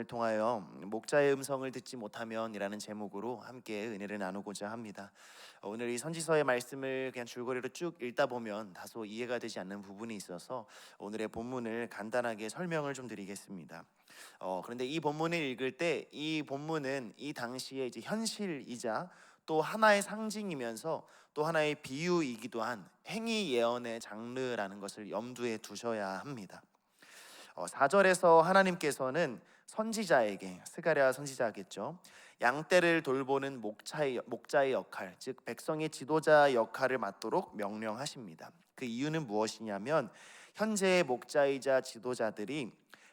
말씀을 통하여 목자의 음성을 듣지 못하면이라는 제목으로 함께 은혜를 나누고자 합니다. 오늘 이 선지서의 말씀을 그냥 줄거리로 쭉 읽다 보면 다소 이해가 되지 않는 부분이 있어서 오늘의 본문을 간단하게 설명을 좀 드리겠습니다. 그런데 이 본문을 읽을 때 이 본문은 이 당시에 이제 현실이자 또 하나의 상징이면서 또 하나의 비유이기도 한 행위 예언의 장르라는 것을 염두에 두셔야 합니다. 4절에서 하나님께서는 선지자에게, 스가랴 선지자겠죠, 양떼를 돌보는 목자의 역할, 즉 백성의 지도자 역할을 맡도록 명령하십니다. 그 이유는 무엇이냐면 현재의 목자이자 지도자들이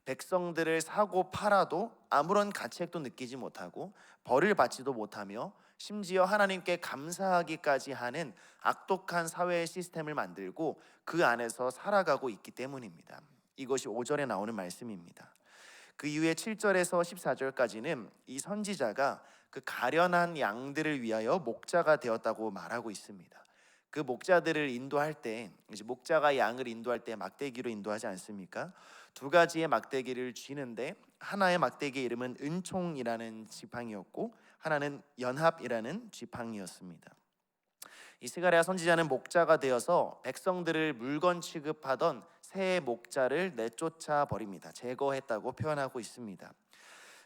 백성들을 사고 팔아도 아무런 가책도 느끼지 못하고 벌을 받지도 못하며 심지어 하나님께 감사하기까지 하는 악독한 사회 시스템을 만들고 그 안에서 살아가고 있기 때문입니다. 이것이 5절에 나오는 말씀입니다. 그 이후에 7절에서 14절까지는 이 선지자가 그 가련한 양들을 위하여 목자가 되었다고 말하고 있습니다. 그 목자들을 인도할 때, 이제 목자가 양을 인도할 때 막대기로 인도하지 않습니까? 두 가지의 막대기를 쥐는데 하나의 막대기의 이름은 은총이라는 지팡이였고 하나는 연합이라는 지팡이였습니다. 이 스가랴 선지자는 목자가 되어서 백성들을 물건 취급하던 새 목자를 내쫓아 버립니다. 제거했다고 표현하고 있습니다.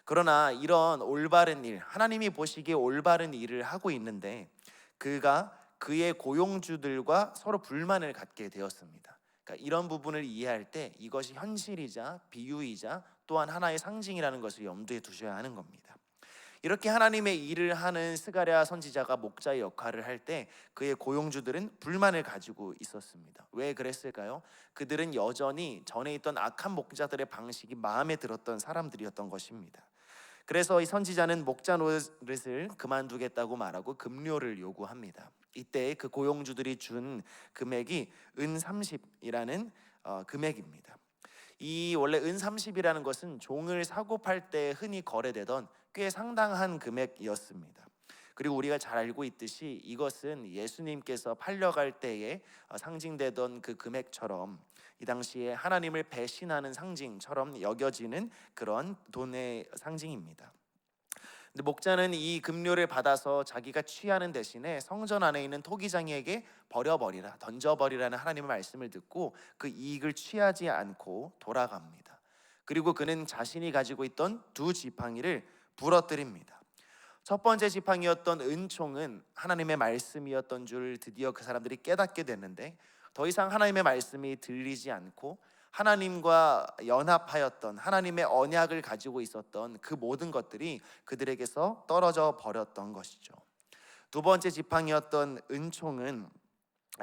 그러나 이런 올바른 일, 하나님이 보시기에 올바른 일을 하고 있는데 그가 그의 고용주들과 서로 불만을 갖게 되었습니다. 그러니까 이런 부분을 이해할 때 이것이 현실이자 비유이자 또한 하나의 상징이라는 것을 염두에 두셔야 하는 겁니다. 이렇게 하나님의 일을 하는 스가랴 선지자가 목자의 역할을 할 때 그의 고용주들은 불만을 가지고 있었습니다. 왜 그랬을까요? 그들은 여전히 전에 있던 악한 목자들의 방식이 마음에 들었던 사람들이었던 것입니다. 그래서 이 선지자는 목자 노릇을 그만두겠다고 말하고 급료를 요구합니다. 이때 그 고용주들이 준 금액이 은 30이라는 금액입니다. 이 원래 은 30이라는 것은 종을 사고 팔 때 흔히 거래되던 꽤 상당한 금액이었습니다. 그리고 우리가 잘 알고 있듯이 이것은 예수님께서 팔려갈 때에 상징되던 그 금액처럼 이 당시에 하나님을 배신하는 상징처럼 여겨지는 그런 돈의 상징입니다. 근데 목자는 이 급료를 받아서 자기가 취하는 대신에 성전 안에 있는 토기장이에게 버려버리라, 던져버리라는 하나님의 말씀을 듣고 그 이익을 취하지 않고 돌아갑니다. 그리고 그는 자신이 가지고 있던 두 지팡이를 부러뜨립니다. 첫 번째 지팡이였던 은총은 하나님의 말씀이었던 줄 드디어 그 사람들이 깨닫게 됐는데 더 이상 하나님의 말씀이 들리지 않고 하나님과 연합하였던 하나님의 언약을 가지고 있었던 그 모든 것들이 그들에게서 떨어져 버렸던 것이죠. 두 번째 지팡이였던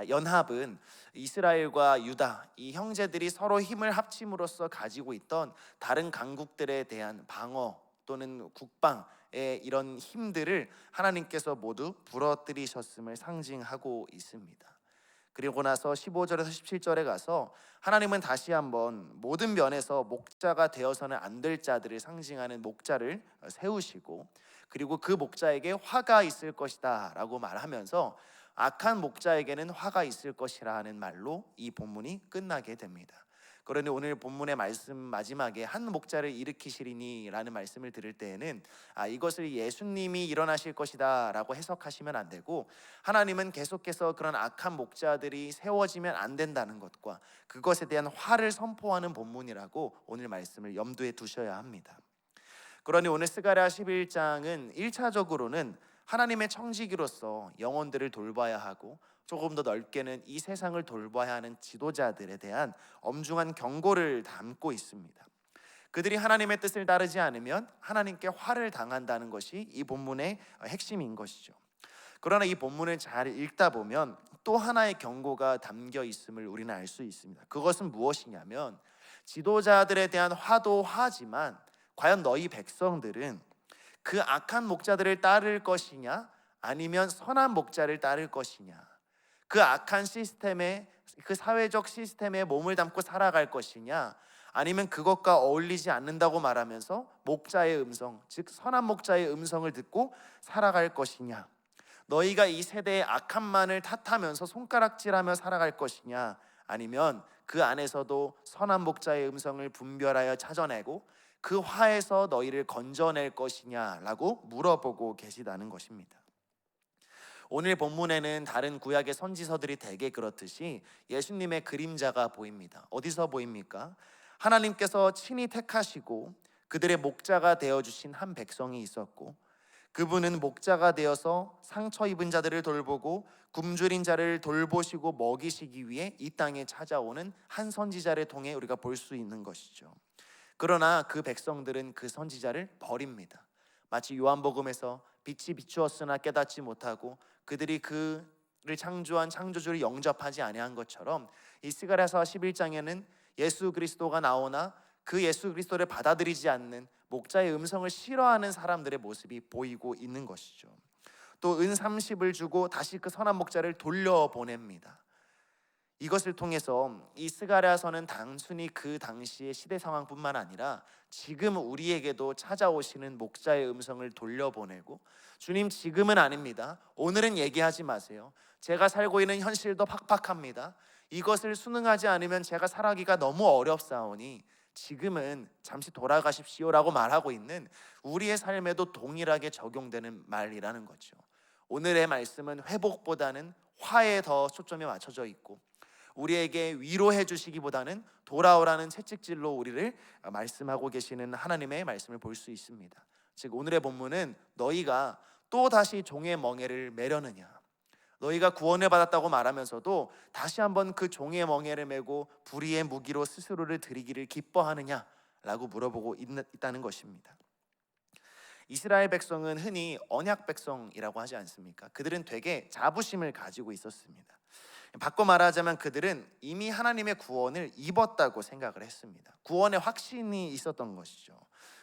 연합은 이스라엘과 유다 이 형제들이 서로 힘을 합침으로써 가지고 있던 다른 강국들에 대한 방어 또는 국방의 이런 힘들을 하나님께서 모두 부러뜨리셨음을 상징하고 있습니다. 그리고 나서 15절에서 17절에 가서 하나님은 다시 한번 모든 면에서 목자가 되어서는 안 될 자들을 상징하는 목자를 세우시고 그리고 그 목자에게 화가 있을 것이다 라고 말하면서 악한 목자에게는 화가 있을 것이라는 말로 이 본문이 끝나게 됩니다. 그러니 오늘 본문의 말씀 마지막에 한 목자를 일으키시리니 라는 말씀을 들을 때에는 이것을 예수님이 일어나실 것이다 라고 해석하시면 안 되고 하나님은 계속해서 그런 악한 목자들이 세워지면 안 된다는 것과 그것에 대한 화를 선포하는 본문이라고 오늘 말씀을 염두에 두셔야 합니다. 그러니 오늘 스가랴 11장은 1차적으로는 하나님의 청지기로서 영혼들을 돌봐야 하고 조금 더 넓게는 이 세상을 돌봐야 하는 지도자들에 대한 엄중한 경고를 담고 있습니다. 그들이 하나님의 뜻을 따르지 않으면 하나님께 화를 당한다는 것이 이 본문의 핵심인 것이죠. 그러나 이 본문을 잘 읽다 보면 또 하나의 경고가 담겨 있음을 우리는 알 수 있습니다. 그것은 무엇이냐면 지도자들에 대한 화도 화지만 과연 너희 백성들은 그 악한 목자들을 따를 것이냐 아니면 선한 목자를 따를 것이냐, 그 악한 시스템에 그 사회적 시스템에 몸을 담고 살아갈 것이냐 아니면 그것과 어울리지 않는다고 말하면서 목자의 음성, 즉 선한 목자의 음성을 듣고 살아갈 것이냐, 너희가 이 세대의 악함만을 탓하면서 손가락질하며 살아갈 것이냐 아니면 그 안에서도 선한 목자의 음성을 분별하여 찾아내고 그 화에서 너희를 건져낼 것이냐라고 물어보고 계시다는 것입니다. 오늘 본문에는 다른 구약의 선지서들이 대개 그렇듯이 예수님의 그림자가 보입니다. 어디서 보입니까? 하나님께서 친히 택하시고 그들의 목자가 되어주신 한 백성이 있었고, 그분은 목자가 되어서 상처 입은 자들을 돌보고 굶주린 자를 돌보시고 먹이시기 위해 이 땅에 찾아오는 한 선지자를 통해 우리가 볼 수 있는 것이죠. 그러나 그 백성들은 그 선지자를 버립니다. 마치 요한복음에서 빛이 비추었으나 깨닫지 못하고 그들이 그를 창조한 창조주를 영접하지 아니한 것처럼, 이 스가랴서 11장에는 예수 그리스도가 나오나 그 예수 그리스도를 받아들이지 않는 목자의 음성을 싫어하는 사람들의 모습이 보이고 있는 것이죠. 또 은 30을 주고 다시 그 선한 목자를 돌려보냅니다. 이것을 통해서 이 스가랴서는 단순히 그 당시의 시대 상황뿐만 아니라 지금 우리에게도 찾아오시는 목자의 음성을 돌려보내고, 주님 지금은 아닙니다, 오늘은 얘기하지 마세요, 제가 살고 있는 현실도 팍팍합니다, 이것을 순응하지 않으면 제가 살아가기가 너무 어렵사오니 지금은 잠시 돌아가십시오라고 말하고 있는 우리의 삶에도 동일하게 적용되는 말이라는 거죠. 오늘의 말씀은 회복보다는 화에 더 초점이 맞춰져 있고, 우리에게 위로해 주시기보다는 돌아오라는 채찍질로 우리를 말씀하고 계시는 하나님의 말씀을 볼 수 있습니다. 즉 오늘의 본문은 너희가 또다시 종의 멍에를 매려느냐, 너희가 구원을 받았다고 말하면서도 다시 한번 그 종의 멍에를 메고 불의의 무기로 스스로를 드리기를 기뻐하느냐라고 물어보고 있다는 것입니다. 이스라엘 백성은 흔히 언약 백성이라고 하지 않습니까? 그들은 되게 자부심을 가지고 있었습니다. 바꿔 말하자면 그들은 이미 하나님의 구원을 입었다고 생각을 했습니다. 구원의 확신이 있었던 것이죠.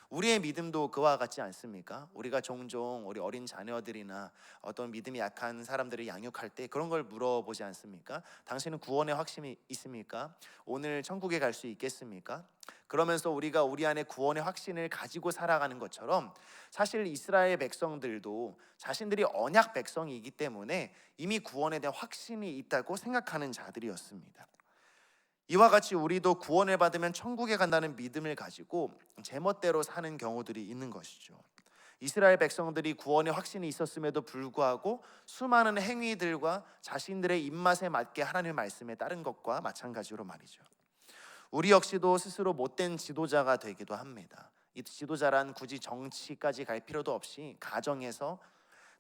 우리의 믿음도 그와 같지 않습니까? 우리가 종종 우리 어린 자녀들이나 어떤 믿음이 약한 사람들을 양육할 때 그런 걸 물어보지 않습니까? 당신은 구원의 확신이 있습니까? 오늘 천국에 갈 수 있겠습니까? 그러면서 우리가 우리 안에 구원의 확신을 가지고 살아가는 것처럼, 사실 이스라엘 백성들도 자신들이 언약 백성이기 때문에 이미 구원에 대한 확신이 있다고 생각하는 자들이었습니다. 이와 같이 우리도 구원을 받으면 천국에 간다는 믿음을 가지고 제멋대로 사는 경우들이 있는 것이죠. 이스라엘 백성들이 구원의 확신이 있었음에도 불구하고 수많은 행위들과 자신들의 입맛에 맞게 하나님의 말씀에 따른 것과 마찬가지로 말이죠. 우리 역시도 스스로 못된 지도자가 되기도 합니다. 이 지도자란 굳이 정치까지 갈 필요도 없이 가정에서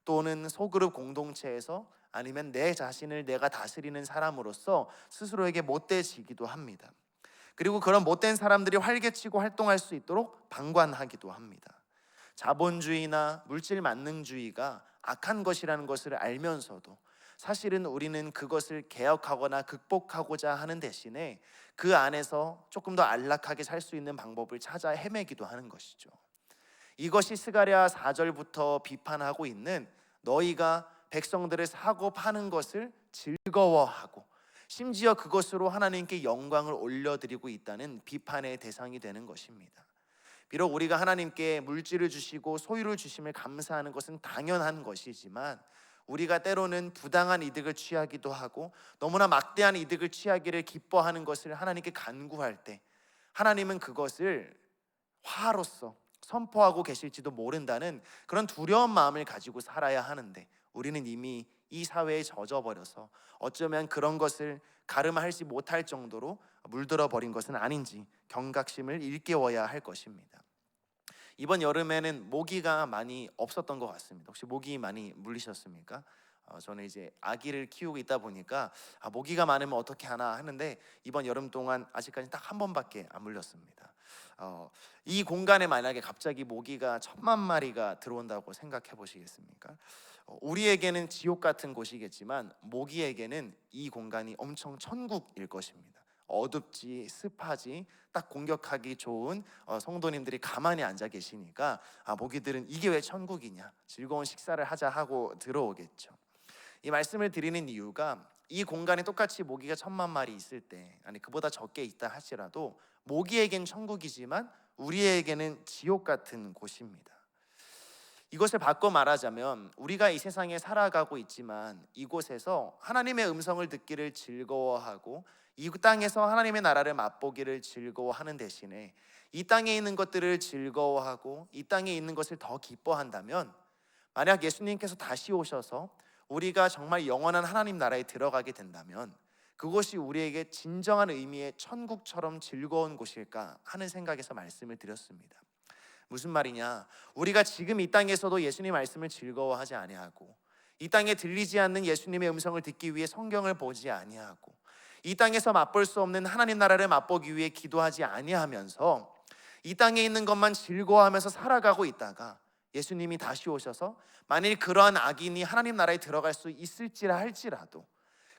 또는 소그룹 공동체에서 아니면 내 자신을 내가 다스리는 사람으로서 스스로에게 못돼지기도 합니다. 그리고 그런 못된 사람들이 활개치고 활동할 수 있도록 방관하기도 합니다. 자본주의나 물질 만능주의가 악한 것이라는 것을 알면서도 사실은 우리는 그것을 개혁하거나 극복하고자 하는 대신에 그 안에서 조금 더 안락하게 살 수 있는 방법을 찾아 헤매기도 하는 것이죠. 이것이 스가랴 4절부터 비판하고 있는, 너희가 백성들을 사고 파는 것을 즐거워하고 심지어 그것으로 하나님께 영광을 올려드리고 있다는 비판의 대상이 되는 것입니다. 비록 우리가 하나님께 물질을 주시고 소유를 주심을 감사하는 것은 당연한 것이지만, 우리가 때로는 부당한 이득을 취하기도 하고 너무나 막대한 이득을 취하기를 기뻐하는 것을 하나님께 간구할 때 하나님은 그것을 화로서 선포하고 계실지도 모른다는 그런 두려운 마음을 가지고 살아야 하는데, 우리는 이미 이 사회에 젖어버려서 어쩌면 그런 것을 가름하지 못할 정도로 물들어 버린 것은 아닌지 경각심을 일깨워야 할 것입니다. 이번 여름에는 모기가 많이 없었던 것 같습니다. 혹시 모기 많이 물리셨습니까? 저는 이제 아기를 키우고 있다 보니까 모기가 많으면 어떻게 하나 하는데, 이번 여름 동안 아직까지 딱 한 번밖에 안 물렸습니다. 이 공간에 만약에 갑자기 모기가 1000만 마리가 들어온다고 생각해 보시겠습니까? 우리에게는 지옥 같은 곳이겠지만 모기에게는 이 공간이 엄청 천국일 것입니다. 어둡지 습하지 딱 공격하기 좋은 성도님들이 가만히 앉아 계시니까 모기들은 이게 왜 천국이냐, 즐거운 식사를 하자 하고 들어오겠죠. 이 말씀을 드리는 이유가, 이 공간에 똑같이 모기가 1000만 마리 있을 때, 아니 그보다 적게 있다 할지라도 모기에겐 천국이지만 우리에게는 지옥 같은 곳입니다. 이것을 바꿔 말하자면, 우리가 이 세상에 살아가고 있지만 이곳에서 하나님의 음성을 듣기를 즐거워하고 이 땅에서 하나님의 나라를 맛보기를 즐거워하는 대신에 이 땅에 있는 것들을 즐거워하고 이 땅에 있는 것을 더 기뻐한다면, 만약 예수님께서 다시 오셔서 우리가 정말 영원한 하나님 나라에 들어가게 된다면 그곳이 우리에게 진정한 의미의 천국처럼 즐거운 곳일까 하는 생각에서 말씀을 드렸습니다. 무슨 말이냐? 우리가 지금 이 땅에서도 예수님 말씀을 즐거워하지 아니하고, 이 땅에 들리지 않는 예수님의 음성을 듣기 위해 성경을 보지 아니하고, 이 땅에서 맛볼 수 없는 하나님 나라를 맛보기 위해 기도하지 아니하면서 이 땅에 있는 것만 즐거워하면서 살아가고 있다가 예수님이 다시 오셔서 만일 그러한 악인이 하나님 나라에 들어갈 수 있을지라 할지라도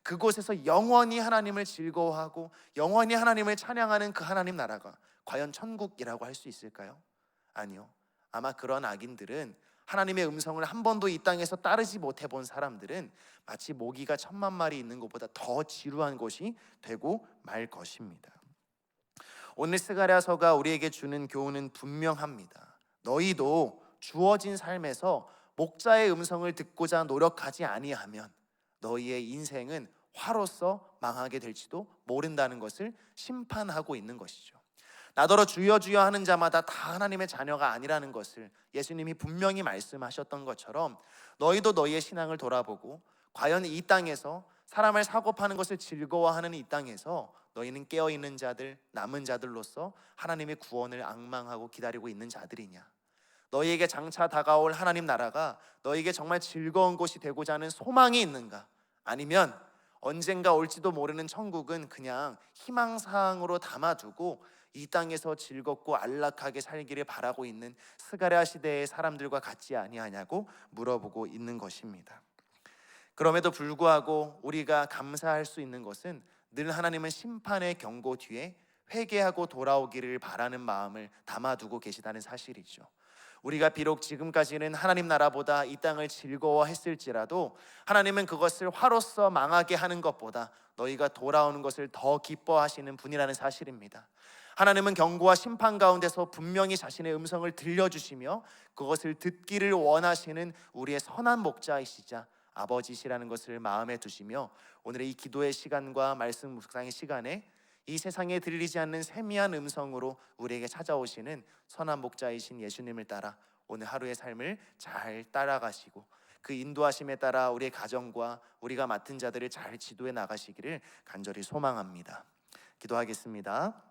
그곳에서 영원히 하나님을 즐거워하고 영원히 하나님을 찬양하는 그 하나님 나라가 과연 천국이라고 할 수 있을까요? 아니요. 아마 그런 악인들은, 하나님의 음성을 한 번도 이 땅에서 따르지 못해 본 사람들은 마치 모기가 10,000,000마리 있는 것보다 더 지루한 곳이 되고 말 것입니다. 오늘 스가랴서가 우리에게 주는 교훈은 분명합니다. 너희도 주어진 삶에서 목자의 음성을 듣고자 노력하지 아니하면 너희의 인생은 화로서 망하게 될지도 모른다는 것을 심판하고 있는 것이죠. 나더러 주여 주여 하는 자마다 다 하나님의 자녀가 아니라는 것을 예수님이 분명히 말씀하셨던 것처럼, 너희도 너희의 신앙을 돌아보고 과연 이 땅에서 사람을 사고 파는 것을 즐거워하는 이 땅에서 너희는 깨어있는 자들, 남은 자들로서 하나님의 구원을 앙망하고 기다리고 있는 자들이냐? 너희에게 장차 다가올 하나님 나라가 너희에게 정말 즐거운 곳이 되고자 하는 소망이 있는가? 아니면 언젠가 올지도 모르는 천국은 그냥 희망사항으로 담아두고 이 땅에서 즐겁고 안락하게 살기를 바라고 있는 스가랴 시대의 사람들과 같지 아니하냐고 물어보고 있는 것입니다. 그럼에도 불구하고 우리가 감사할 수 있는 것은 늘 하나님은 심판의 경고 뒤에 회개하고 돌아오기를 바라는 마음을 담아두고 계시다는 사실이죠. 우리가 비록 지금까지는 하나님 나라보다 이 땅을 즐거워했을지라도 하나님은 그것을 화로서 망하게 하는 것보다 너희가 돌아오는 것을 더 기뻐하시는 분이라는 사실입니다. 하나님은 경고와 심판 가운데서 분명히 자신의 음성을 들려주시며 그것을 듣기를 원하시는 우리의 선한 목자이시자 아버지시라는 것을 마음에 두시며, 오늘의 이 기도의 시간과 말씀 묵상의 시간에 이 세상에 들리지 않는 세미한 음성으로 우리에게 찾아오시는 선한 목자이신 예수님을 따라 오늘 하루의 삶을 잘 따라가시고 그 인도하심에 따라 우리의 가정과 우리가 맡은 자들을 잘 지도해 나가시기를 간절히 소망합니다. 기도하겠습니다.